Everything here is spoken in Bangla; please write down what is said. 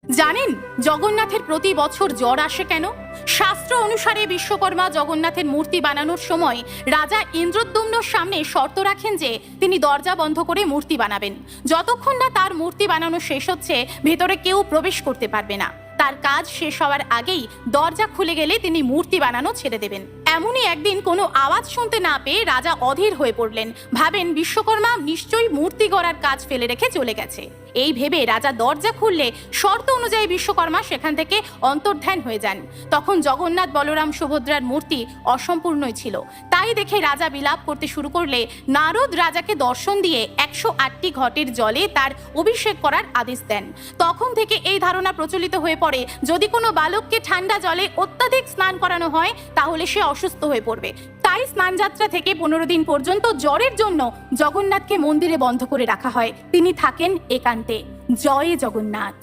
জানেন জগন্নাথের প্রতি বছর জ্বর আসে কেন? শাস্ত্র অনুসারে বিশ্বকর্মা জগন্নাথের মূর্তি বানানোর সময় রাজা ইন্দ্রদ্যুম্নর সামনে শর্ত রাখেন যে তিনি দরজা বন্ধ করে মূর্তি বানাবেন। যতক্ষণ না তার মূর্তি বানানো শেষ হচ্ছে ভেতরে কেউ প্রবেশ করতে পারবে না। তার কাজ শেষ হওয়ার আগেই দরজা খুলে গেলে তিনি মূর্তি বানানো ছেড়ে দেবেন। এমনই একদিন কোনো আওয়াজ শুনতে না পেয়ে রাজা অধীর হয়ে পড়লেন। ভাবেন বিশ্বকর্মা নিশ্চয়ই মূর্তি গড়ার কাজ ফেলে রেখে চলে গেছে। এই ভেবে রাজা দরজা খুললে শর্ত অনুযায়ী বিশ্বকর্মা সেখান থেকে অন্তর্ধান হয়ে যান। তখন জগন্নাথ বলরাম সুভদ্রার মূর্তি অসম্পূর্ণই ছিল। তাই দেখে রাজা বিলাপ করতে শুরু করলে নারদ রাজাকে দর্শন দিয়ে 108টি ঘটের জলে তার অভিষেক করার আদেশ দেন। তখন থেকে এই ধারণা প্রচলিত হয়ে পড়ে, যদি কোনো বালককে ঠান্ডা জলে অত্যাধিক স্নান করানো হয় তাহলে সে অসুস্থ হয়ে পড়বে। তাই স্নানযাত্রা থেকে 15 দিন পর্যন্ত জ্বরের জন্য জগন্নাথকে মন্দিরে বন্ধ করে রাখা হয়। তিনি থাকেন একান্তে। জয় জগন্নাথ।